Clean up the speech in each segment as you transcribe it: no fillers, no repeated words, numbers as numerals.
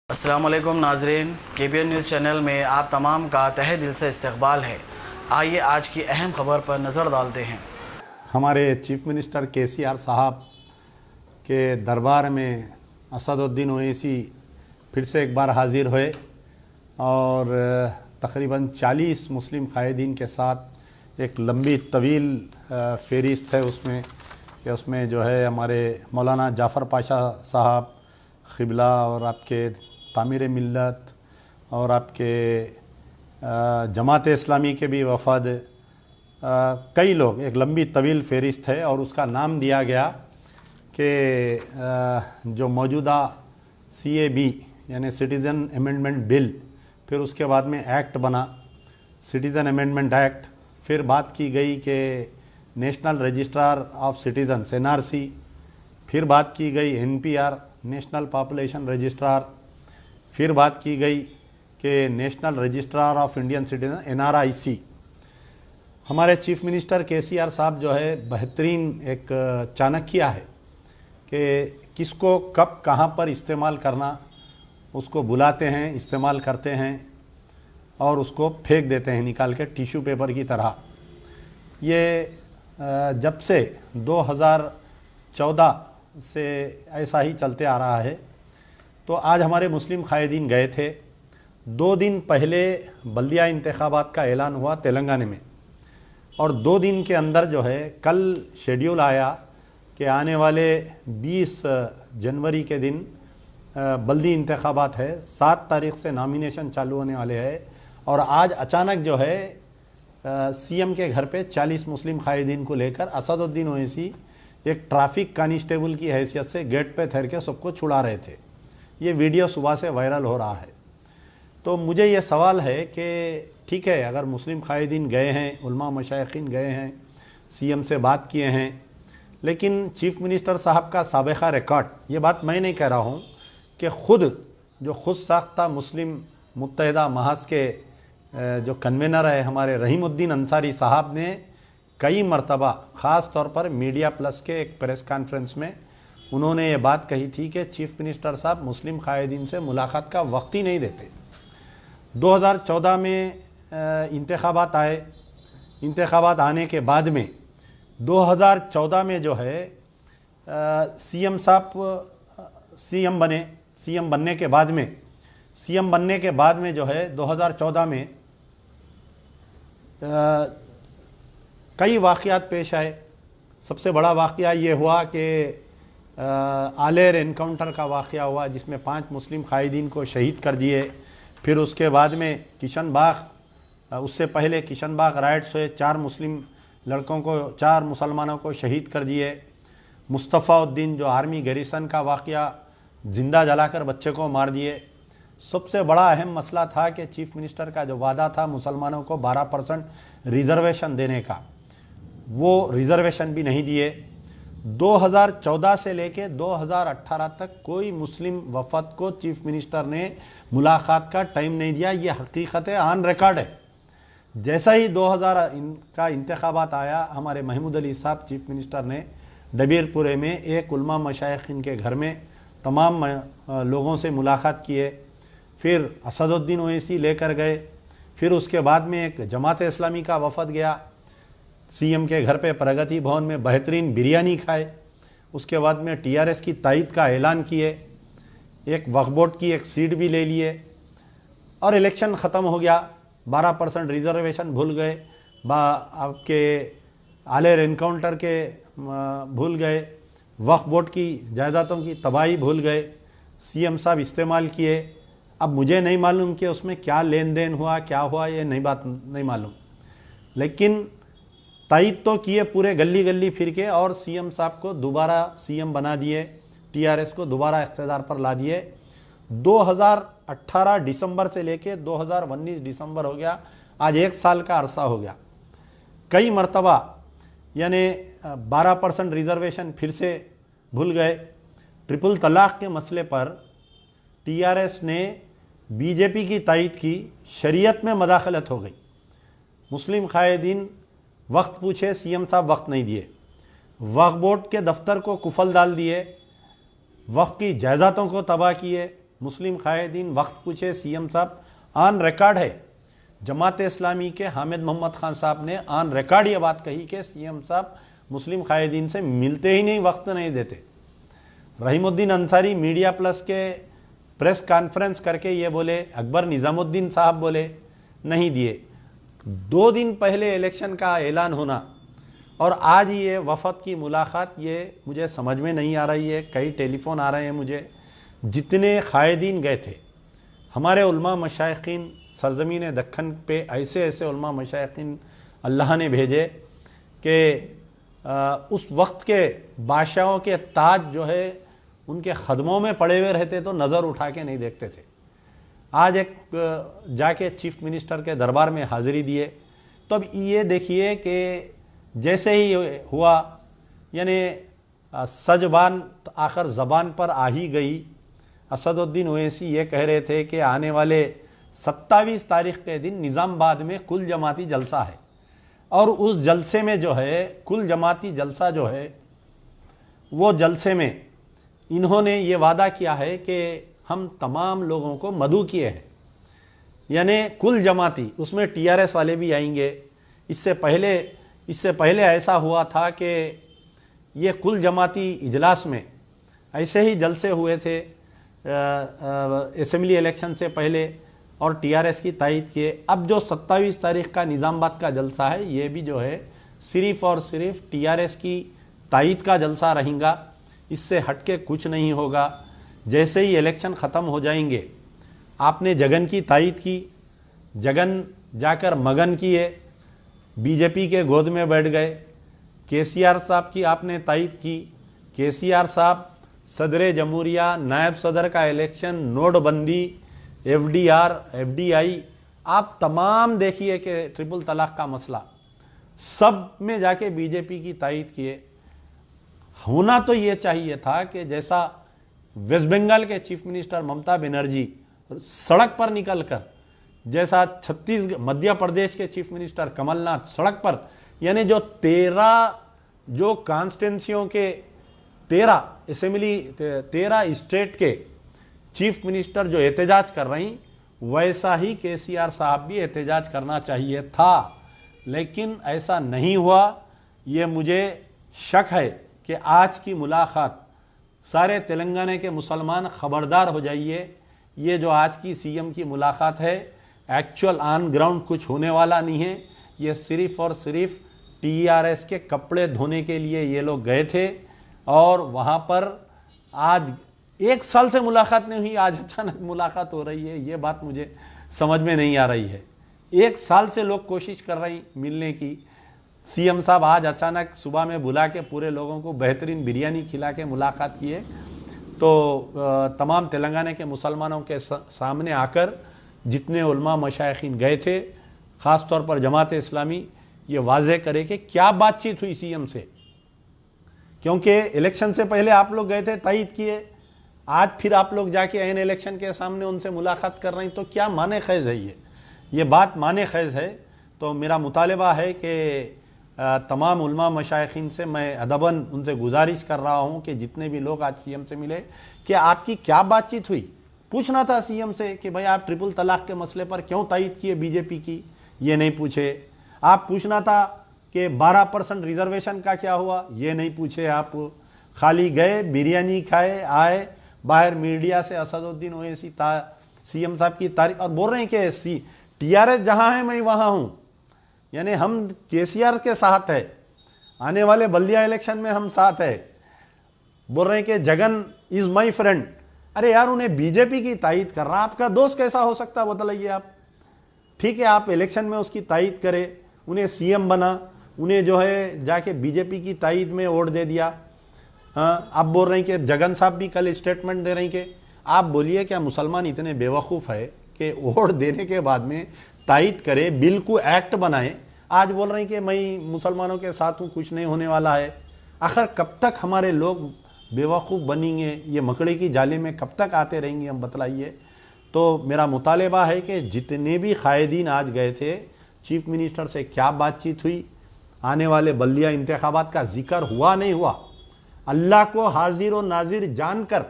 अस्सलामुअलैकुम नाजरीन, KPN news channel में आप तमाम का तहे दिल से इस्तकबाल है। आइए आज की अहम खबर पर नज़र डालते हैं। हमारे चीफ मिनिस्टर KCR साहब के दरबार में असदुद्दीन ओवैसी फिर से एक बार हाज़िर हुए और तकरीबन 40 मुस्लिम कायदीन के साथ एक लंबी तवील फ़हरिस्त है उसमें जो है हमारे मौलाना जाफ़र पाशा साहब क़िबला और आपके तामीर मिल्लत और आपके जमात इस्लामी के भी वफ़द कई लोग, एक लंबी तवील फ़हरिस्त है और उसका नाम दिया गया कि जो मौजूदा CAB यानी सिटीज़न अमेंडमेंट बिल, फिर उसके बाद में एक्ट बना सिटीज़न अमेंडमेंट एक्ट, फिर बात की गई कि national registrar of citizens NRC, फिर बात की गई NPR नेशनल पॉपुलेशन रजिस्ट्रार, फिर बात की गई कि national registrar of Indian citizen NRIC। हमारे चीफ मिनिस्टर KCR साहब जो है बेहतरीन एक चाणक्य है कि किसको कब कहाँ पर इस्तेमाल करना, उसको बुलाते हैं, इस्तेमाल करते हैं और उसको फेंक देते हैं निकाल के टिश्यू पेपर की तरह। ये जब से 2014 से ऐसा ही चलते आ रहा है। तो आज हमारे मुस्लिम कायदीन गए थे। 2 दिन पहले बल्दिया इंतखाबात का ऐलान हुआ तेलंगाना में और 2 दिन के अंदर जो है कल शेड्यूल आया कि आने वाले 20 जनवरी के दिन बल्दी इंतखाबात है, 7 तारीख से नॉमिनेशन चालू होने वाले हैं और आज अचानक जो है CM के घर पे 40 मुस्लिम कायदीन को लेकर असदुद्दीन ओवैसी एक ट्रैफिक कांस्टेबल की हैसियत से गेट पे ठहर के सबको छुड़ा रहे थे। ये वीडियो सुबह से वायरल हो रहा है। तो मुझे ये सवाल है कि ठीक है, अगर मुस्लिम कायदीन गए हैं, उलमा मशाइखीन गए हैं, CM से बात किए हैं, लेकिन चीफ मिनिस्टर साहब का साबिक़ा रिकॉर्ड, ये बात मैं नहीं कह रहा हूँ कि खुद साख्ता मुस्लिम मुत्तहिदा महाज के जो कन्वेनर है हमारे रहीमुद्दीन अंसारी साहब ने कई मरतबा ख़ास तौर पर मीडिया प्लस के एक प्रेस कॉन्फ्रेंस में उन्होंने ये बात कही थी कि चीफ मिनिस्टर साहब मुस्लिम कायदीन से मुलाकात का वक्त ही नहीं देते। 2014 में इंतखाबात आए, इंतखाबात आने के बाद में 2014 में जो है CM साहब CM बनने के बाद में जो है 2014 में कई वाक़यात पेश आए। सबसे बड़ा वाक़या ये हुआ कि आलेर एनकाउंटर का वाक़या हुआ जिसमें 5 मुस्लिम कायदीन को शहीद कर दिए। फिर उसके बाद में उससे पहले किशनबाग राइट्स हुए, 4 मुस्लिम लड़कों को, 4 मुसलमानों को शहीद कर दिए। मुस्तफ़ाउद्दीन जो आर्मी गैरिसन का वाक़या, ज़िंदा जलाकर बच्चे को मार दिए। सबसे बड़ा अहम मसला था कि चीफ मिनिस्टर का जो वादा था मुसलमानों को 12% रिज़र्वेशन देने का, वो रिज़र्वेशन भी नहीं दिए। 2014 से लेके 2018 तक कोई मुस्लिम वफद को चीफ मिनिस्टर ने मुलाकात का टाइम नहीं दिया। ये हकीकत है, ऑन रिकॉर्ड है। जैसा ही 2000 का इंतखाबात आया, हमारे महमूद अली साहब चीफ मिनिस्टर ने डबीरपुरे में एक उलमा मशाइखीन के घर में तमाम लोगों से मुलाकात किए। फिर असदुद्दीन ओवैसी लेकर गए। फिर उसके बाद में एक जमात इस्लामी का वफद गया CM के घर पे प्रगति भवन में, बेहतरीन बिरयानी खाए। उसके बाद में TRS की तायद का ऐलान किए, एक वक्फ बोर्ड की एक सीट भी ले लिए और इलेक्शन ख़त्म हो गया। 12% रिजर्वेशन भूल गए, आपके आलेर एनकाउंटर के भूल गए, वक्फ बोर्ड की जायदादों की तबाही भूल गए। CM साहब इस्तेमाल किए। अब मुझे नहीं मालूम कि उसमें क्या लेन देन हुआ, क्या हुआ, ये नहीं मालूम, लेकिन तायद तो किए पूरे गली गली फिर के और CM साहब को दोबारा CM बना दिए, TRS को दोबारा इख्तियार पर ला दिए। 2018 दिसंबर से लेके 2019 दिसंबर हो गया, आज 1 साल का अरसा हो गया। कई मरतबा यानी 12% रिजर्वेशन फिर से भूल गए। ट्रिपल तलाक के मसले पर TRS ने BJP की तायद की, शरीयत में मदाखलत हो गई। मुस्लिम कायदीन वक्त पूछे, CM साहब वक्त नहीं दिए। वक्फ बोर्ड के दफ्तर को कुफल डाल दिए, वक्फ की जायदादों को तबाह किए, मुस्लिम कायदीन वक्त पूछे, सीएम साहब ऑन रिकॉर्ड है, जमात इस्लामी के हामिद मोहम्मद खान साहब ने ऑन रिकॉर्ड ये बात कही कि सीएम साहब मुस्लिम कायदीन से मिलते ही नहीं, वक्त नहीं देते। रहीमुद्दीन अंसारी मीडिया प्लस के प्रेस कॉन्फ्रेंस करके ये बोले, अकबर निज़ामुद्दीन साहब बोले नहीं दिए। 2 दिन पहले इलेक्शन का ऐलान होना और आज ये वफद की मुलाकात, ये मुझे समझ में नहीं आ रही है। कई टेलीफोन आ रहे हैं मुझे, जितने कायदीन गए थे हमारे उलमा मशाइखीन सरजमीन दक्खन पे, ऐसे ऐसे उलमा मशाइखीन अल्लाह ने भेजे कि उस वक्त के बादशाहों के ताज जो है उनके ख़दमों में पड़े हुए रहते तो नज़र उठा के नहीं देखते थे। आज एक जाके चीफ मिनिस्टर के दरबार में हाज़िरी दिए, तो अब ये देखिए कि जैसे ही हुआ, यानी सजबान आखिर ज़बान पर आ ही गई। असदुद्दीन ओवैसी ये कह रहे थे कि आने वाले 27 तारीख के दिन निज़ामाबाद में कुल जमाती जलसा है, और उस जलसे में जो है, कुल जमाती जलसा जो है, वो जलसे में इन्होंने ये वादा किया है कि हम तमाम लोगों को मदऊ किए हैं, यानी कुल जमाती, उसमें टीआरएस वाले भी आएंगे। इससे पहले ऐसा हुआ था कि ये कुल जमाती इजलास में ऐसे ही जलसे हुए थे असेंबली इलेक्शन से पहले, और टीआरएस की तायद किए। अब जो 27 तारीख का निज़ामाबाद का जलसा है, ये भी जो है सिर्फ़ और सिर्फ टीआरएस की तायद का जलसा रहेगा, इससे हटके कुछ नहीं होगा। जैसे ही इलेक्शन ख़त्म हो जाएंगे, आपने जगन की तायद की, जगन जाकर मगन किए, बीजेपी के गोद में बैठ गए। केसीआर साहब की आपने तायद की, केसीआर साहब सदर जमहूरिया, नायब सदर का इलेक्शन, नोटबंदी, एफडीआर, एफडीआई, आप तमाम देखिए कि ट्रिपल तलाक का मसला, सब में जाके बीजेपी की तायद किए। होना तो ये चाहिए था कि जैसा वेस्ट बंगाल के चीफ मिनिस्टर ममता बनर्जी सड़क पर निकलकर, जैसा मध्य प्रदेश के चीफ मिनिस्टर कमलनाथ सड़क पर, यानी जो 13 जो कॉन्स्टिट्यूंसियों के 13 स्टेट के चीफ मिनिस्टर जो एहतजाज कर रही, वैसा ही केसीआर साहब भी एहतजाज करना चाहिए था, लेकिन ऐसा नहीं हुआ। ये मुझे शक है कि आज की मुलाकात, सारे तेलंगाना के मुसलमान ख़बरदार हो जाइए, ये जो आज की सीएम की मुलाकात है, एक्चुअल ऑन ग्राउंड कुछ होने वाला नहीं है। ये सिर्फ़ और सिर्फ टीआरएस के कपड़े धोने के लिए ये लोग गए थे, और वहाँ पर आज 1 साल से मुलाकात नहीं हुई, आज अचानक मुलाकात हो रही है। ये बात मुझे समझ में नहीं आ रही है। 1 साल से लोग कोशिश कर रहे हैं मिलने की, सीएम साहब आज अचानक सुबह में बुला के पूरे लोगों को बेहतरीन बिरयानी खिला के मुलाकात किए। तो तमाम तेलंगाना के मुसलमानों के सामने आकर जितने उलमा मशाइखीन गए थे, ख़ास तौर पर जमात इस्लामी, ये वाज़े करे कि क्या बातचीत हुई सीएम से, क्योंकि इलेक्शन से पहले आप लोग गए थे, तायद किए, आज फिर आप लोग जाके एन इलेक्शन के सामने उनसे मुलाकात कर रहे हैं, तो क्या माने खैज़ है ये बात माने खैज़ है। तो मेरा मुतालबा है कि तमाम उलमा मशाइखीन से मैं अदबन उनसे गुजारिश कर रहा हूँ कि जितने भी लोग आज सीएम से मिले, कि आपकी क्या बातचीत हुई। पूछना था सीएम से कि भाई आप ट्रिपल तलाक के मसले पर क्यों तायद किए बीजेपी की, ये नहीं पूछे। आप पूछना था कि 12% रिजर्वेशन का क्या हुआ, ये नहीं पूछे। आप खाली गए, बिरयानी खाए, आए, बाहर मीडिया से असदुद्दीन ओवैसी सीएम साहब की तारीफ, और बोल रहे हैं कि टीआरएस जहाँ है मैं वहाँ हूँ, यानी हम केसीआर के साथ है, आने वाले बल्दिया इलेक्शन में हम साथ है। बोल रहे हैं कि जगन इज माई फ्रेंड। अरे यार, उन्हें बीजेपी की तायद कर रहा, आपका दोस्त कैसा हो सकता है बताइए आप। ठीक है, आप इलेक्शन में उसकी तायद करें, उन्हें सीएम बना, उन्हें जो है जाके बीजेपी की तायद में वोट दे दिया। हाँ, आप बोल रहे हैं कि जगन साहब भी कल स्टेटमेंट दे रहे हैं कि आप बोलिए क्या मुसलमान इतने बेवकूफ़ है कि वोट देने के बाद में तायद करे, बिल को एक्ट बनाए। आज बोल रहे हैं कि मैं मुसलमानों के साथ हूँ, कुछ नहीं होने वाला है। आखिर कब तक हमारे लोग बेवकूफ़ बनेंगे, ये मकड़ी की जाली में कब तक आते रहेंगे, हम बतलाइए। तो मेरा मुतालबा है कि जितने भी कायदीन आज गए थे, चीफ मिनिस्टर से क्या बातचीत हुई, आने वाले बल्दिया इंतखाबात का जिक्र हुआ नहीं हुआ, अल्लाह को हाजिर और नाजिर जानकर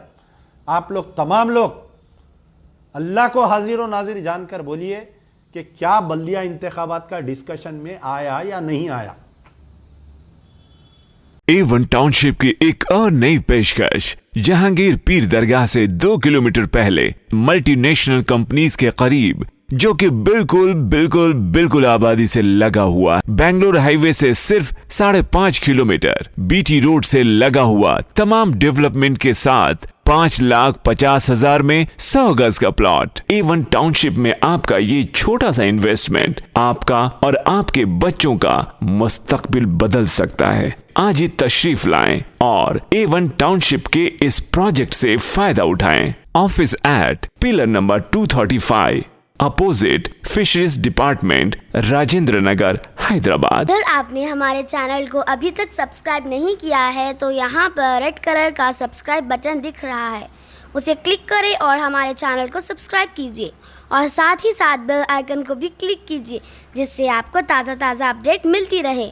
आप लोग तमाम लोग अल्लाह को हाजिर व नाजिर जानकर बोलिए कि क्या बल्दिया इंतखाबात का डिस्कशन में आया या नहीं आया। A1 टाउनशिप की एक और नई पेशकश। जहांगीर पीर दरगाह से 2 किलोमीटर पहले मल्टीनेशनल कंपनीज के करीब, जो कि बिल्कुल आबादी से लगा हुआ, बेंगलोर हाईवे से सिर्फ 5.5 किलोमीटर, बीटी रोड से लगा हुआ, तमाम डेवलपमेंट के साथ 5,50,000 में 100 गज का प्लॉट। A1 टाउनशिप में आपका ये छोटा सा इन्वेस्टमेंट आपका और आपके बच्चों का मुस्तकबिल बदल सकता है। आज ही तशरीफ लाएं और A1 टाउनशिप के इस प्रोजेक्ट से फायदा उठाएं। Office at pillar number 235 opposite fisheries department, Rajendra Nagar, Hyderabad. अगर आपने हमारे चैनल को अभी तक सब्सक्राइब नहीं किया है तो यहाँ पर रेड कलर का सब्सक्राइब बटन दिख रहा है, उसे क्लिक करें और हमारे चैनल को सब्सक्राइब कीजिए और साथ ही साथ बेल आइकन को भी क्लिक कीजिए, जिससे आपको ताज़ा अपडेट मिलती रहे।